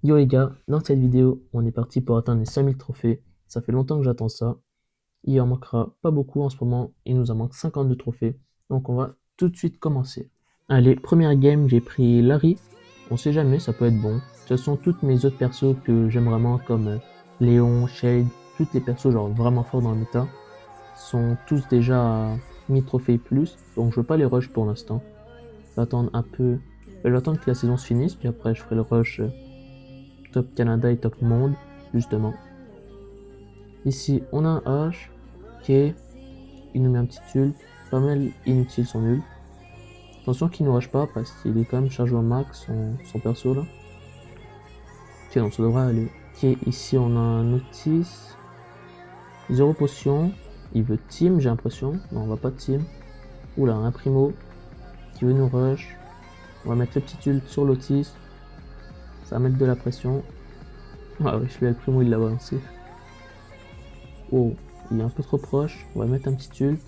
Yo les gars, dans cette vidéo, on est parti pour atteindre les 5000 trophées. Ça fait longtemps que j'attends ça. Il en manquera pas beaucoup en ce moment, il nous en manque 52 trophées. Donc on va tout de suite commencer. Allez, première game, j'ai pris Larry. On sait jamais, ça peut être bon. De toute façon, toutes mes autres persos que j'aime vraiment, comme Léon, Shade, toutes les persos genre vraiment forts dans le méta, sont tous déjà à 1000 trophées et plus. Donc je veux pas les rush pour l'instant. Je vais attendre un peu. Je vais attendre que la saison se finisse, puis après je ferai le rush top Canada et top monde, justement. Ici, on a un H, ok, il nous met un petit ult, pas mal inutile son ult. Attention qu'il ne rush pas parce qu'il est quand même chargé au max, son perso là. Ok, donc ça devrait aller. Ok, ici on a un Otis, 0 potion, il veut team, j'ai l'impression. Non, on va pas team. Oula, un primo qui veut nous rush. On va mettre le petit ult sur l'Otis, ça va mettre de la pression. Ah oui, je suis le primo, il l'a balancé. Oh, il est un peu trop proche, on va mettre un petit ult.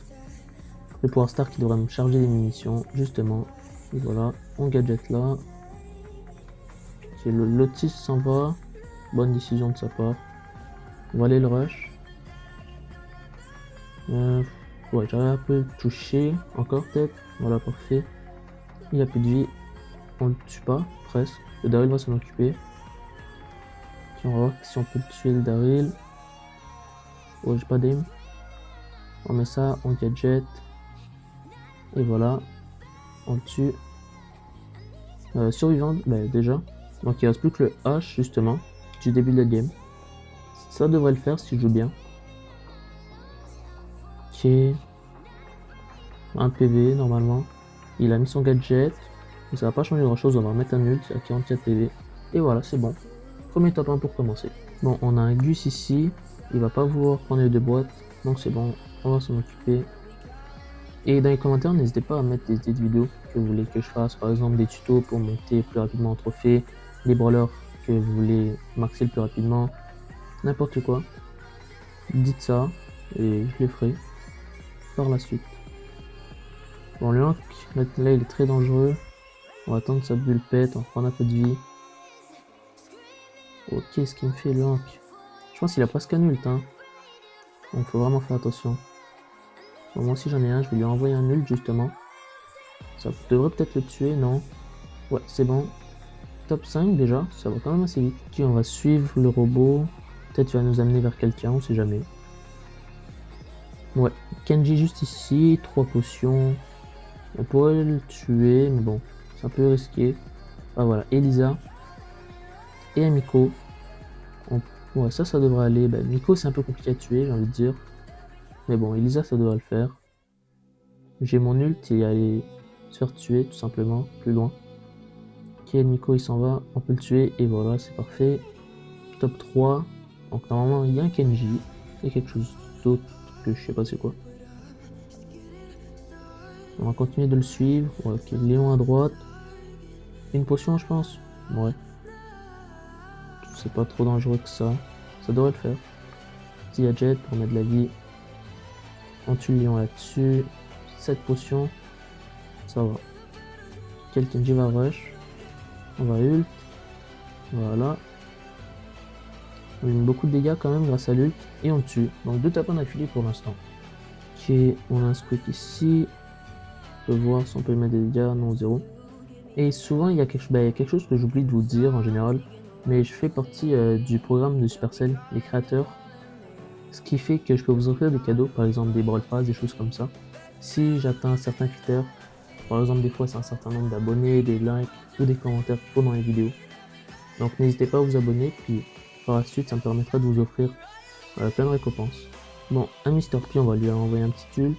Le pouvoir star qui devrait me charger des munitions, justement. Et voilà, on gadget là. C'est le Lotus s'en va. Bonne décision de sa part. On va aller le rush. Ouais, j'aurais un peu touché. Encore peut-être. Voilà, parfait. Il a plus de vie. On le tue pas, presque. Le Daryl va s'en occuper. Puis on va voir si on peut le tuer le Daryl. Oh, j'ai pas d'aim. On met ça, on gadget. Et voilà. On le tue. Survivant, bah, déjà. Donc il reste plus que le H, justement, du début de la game. Ça devrait le faire si je joue bien. Ok. Un PV normalement. Il a mis son gadget. Mais ça va pas changer grand chose. On va remettre un ult à 44 PV. Et voilà, c'est bon. Premier top 1 pour commencer. Bon, on a un Gus ici. Il va pas vouloir prendre les deux boîtes. Donc c'est bon. On va s'en occuper. Et dans les commentaires, n'hésitez pas à mettre des idées de vidéos que vous voulez que je fasse. Par exemple, des tutos pour monter plus rapidement en trophée. Des brawlers que vous voulez maxer le plus rapidement. N'importe quoi. Dites ça. Et je les ferai par la suite. Bon, le Hank, là il est très dangereux. On va attendre que sa bulle pète, on va prendre un peu de vie. Oh, qu'est-ce qu'il me fait le Hank? Je pense qu'il a presque un ult, hein. Donc faut vraiment faire attention. Bon, moi aussi j'en ai un, je vais lui envoyer un ult justement. Ça devrait peut-être le tuer, non? Ouais, c'est bon. Top 5 déjà, ça va quand même assez vite. Ok, on va suivre le robot. Peut-être qu'il va nous amener vers quelqu'un, on sait jamais. Ouais, Kenji juste ici, 3 potions. On pourrait le tuer, mais bon, c'est un peu risqué. Ah voilà, Elisa et Miko. Ouais, ça devrait aller. Bah, Miko, c'est un peu compliqué à tuer, j'ai envie de dire. Mais bon, Elisa, ça devrait le faire. J'ai mon ult et aller se faire tuer, tout simplement, plus loin. Ok, Miko, il s'en va, on peut le tuer, et voilà, c'est parfait. Top 3. Donc, normalement, il y a un Kenji, et quelque chose d'autre que je sais pas c'est quoi. On va continuer de le suivre. Ouais, ok, Léon à droite. Une potion, je pense. Ouais. C'est pas trop dangereux que ça. Ça devrait le faire. Petit gadget pour mettre de la vie. On tue le lion là-dessus. 7 potions. Ça va. Quel Kenji va rush. On va ult. Voilà. On lui met beaucoup de dégâts quand même grâce à l'ult. Et on le tue. Donc 2 tapins d'affilée pour l'instant. Ok, on a un squeak ici. On peut voir si on peut mettre des dégâts. Non, 0. Et souvent il y a quelque chose que j'oublie de vous dire en général. Mais je fais partie du programme de Supercell, les créateurs. Ce qui fait que je peux vous offrir des cadeaux, par exemple des Brawl Pass, des choses comme ça. Si j'atteins certains critères, par exemple des fois c'est un certain nombre d'abonnés, des likes ou des commentaires qu'il faut dans les vidéos. Donc n'hésitez pas à vous abonner, puis par la suite ça me permettra de vous offrir plein de récompenses. Bon, un Mr. P, on va lui envoyer un petit ult.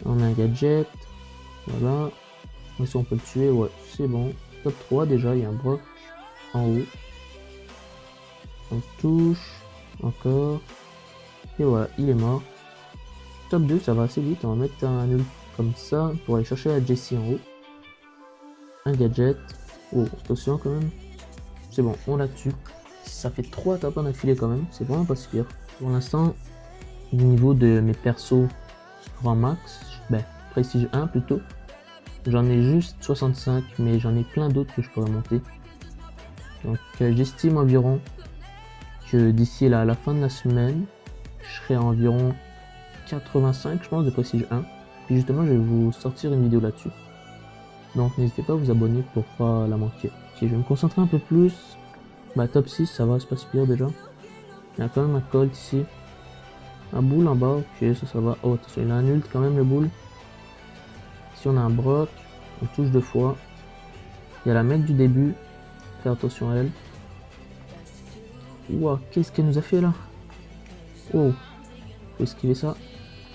On a un gadget, voilà. Si on peut le tuer, ouais, c'est bon. Top 3 déjà, il y a un Brock en haut. On touche, encore. Et voilà, il est mort. Top 2, ça va assez vite. On va mettre un ult comme ça pour aller chercher la Jessie en haut. Un gadget. Oh, attention quand même. C'est bon, on la tue. Ça fait 3 tapins d'affilée quand même. C'est vraiment pas si pire. Pour l'instant, au niveau de mes persos rang max, prestige 1 plutôt. J'en ai juste 65, mais j'en ai plein d'autres que je pourrais monter. Donc j'estime environ que d'ici là, à la fin de la semaine, je serai à environ 85, je pense, de Prestige 1. Puis justement, je vais vous sortir une vidéo là-dessus. Donc n'hésitez pas à vous abonner pour pas la manquer. Ok, je vais me concentrer un peu plus. Bah top 6, ça va, c'est pas si pire déjà. Il y a quand même un Colt ici. Un boule en bas, ok, ça va. Oh, attention, il a un ult quand même le boule. Ici on a un Brock, on touche 2 fois. Il y a la mec du début, fais attention à elle. Ouah, qu'est-ce qu'elle nous a fait là? Oh, faut esquiver ça.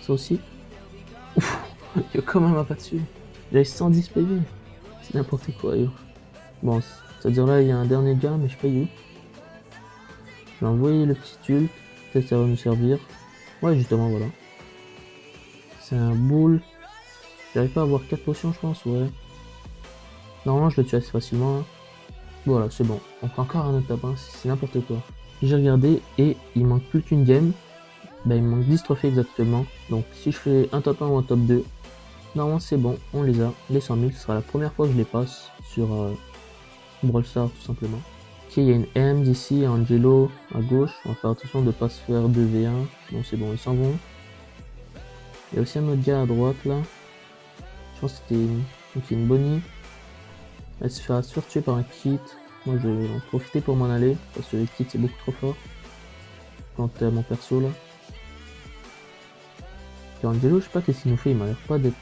Ça aussi. Ouf, il y a quand même un pas dessus. J'avais 110 PV. C'est n'importe quoi, yo. Bon, c'est-à-dire là, il y a un dernier gars, mais je sais pas où. Je vais envoyer le petit ult. Peut-être ça va nous servir. Ouais, justement, voilà. C'est un boule. J'arrive pas à avoir 4 potions, je pense, ouais. Normalement, je le tue assez facilement. Hein. Voilà, c'est bon. Donc encore un autre top 1, c'est n'importe quoi. J'ai regardé et il manque plus qu'une game. Ben, il me manque 10 trophées exactement. Donc si je fais un top 1 ou un top 2, normalement c'est bon, on les a. Les 100 000, ce sera la première fois que je les passe sur Brawl Stars tout simplement. Ok, il y a une M d'ici, Angelo à gauche. On va faire attention de ne pas se faire 2v1. Bon, c'est bon, ils s'en vont. Il y a aussi un autre gars à droite là. Je pense que c'était une Bonnie. Elle se fait tuer par un kit. Moi je vais en profiter pour m'en aller. Parce que le kit c'est beaucoup trop fort. Quant à mon perso là. Et Angelo, je sais pas qu'est-ce qu'il nous fait. Il m'a l'air pas d'être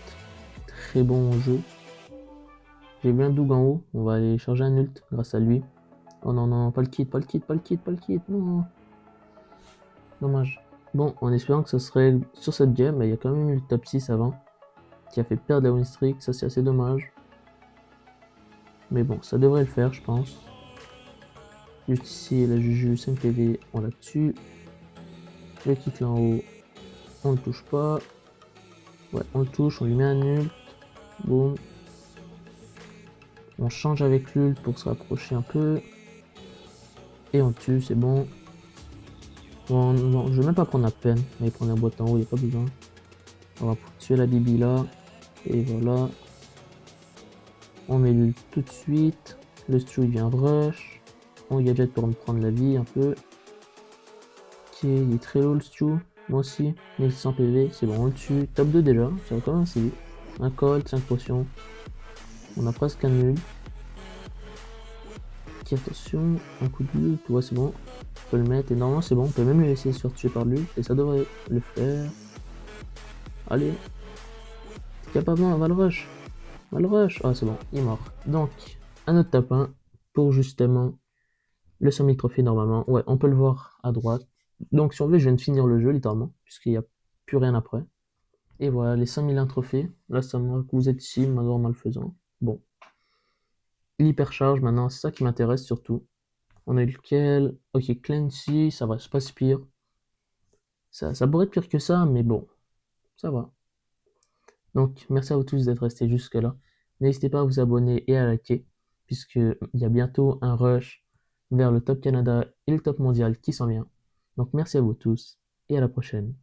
très bon au jeu. J'ai vu un Doug en haut. On va aller charger un ult grâce à lui. Oh non, non, pas le kit, pas le kit, pas le kit, pas le kit. Non. Dommage. Bon, en espérant que ce serait sur cette game, mais il y a quand même eu le top 6 avant. Qui a fait perdre la win streak. Ça c'est assez dommage. Mais bon, ça devrait le faire, je pense. Juste ici, la Juju 5 PV, on la tue. Le kit là en haut, on le touche pas. Ouais, on le touche, on lui met un ult. Boum. On change avec l'ult pour se rapprocher un peu. Et on tue, c'est bon. Bon, je vais même pas prendre la peine. On va prendre la boîte en haut, il n'y a pas besoin. On va tuer la Bibi là. Et voilà. On met l'ult tout de suite. Le Stu il vient rush. On gadget pour me prendre la vie un peu. Ok, il est très low le Stu. Moi aussi. 1100 PV, c'est bon, on le tue. Top 2 déjà, ça va quand même assez vite. Un colt, 5 potions. On a presque un nul. Ok, attention, un coup de ult, ouais c'est bon. On peut le mettre et normalement c'est bon, on peut même le laisser se faire tuer par lui. Et ça devrait le faire. Allez. T'es capable, non, va le rush. Va le rush. Ah c'est bon, il est mort. Donc, un autre top 1 pour justement le 100 000 trophées normalement. Ouais, on peut le voir à droite. Donc si on veut, je viens de finir le jeu littéralement, puisqu'il n'y a plus rien après. Et voilà, les 5001 trophées. Là, ça me que vous êtes ici, malheureusement malfaisant. Bon. L'hypercharge, maintenant, c'est ça qui m'intéresse surtout. On a eu lequel? Ok, Clancy, ça va, c'est pas si pire. Ça pourrait être pire que ça, mais bon, ça va. Donc, merci à vous tous d'être restés jusque là. N'hésitez pas à vous abonner et à liker, puisqu'il y a bientôt un rush vers le top Canada et le top mondial qui s'en vient. Donc, merci à vous tous et à la prochaine.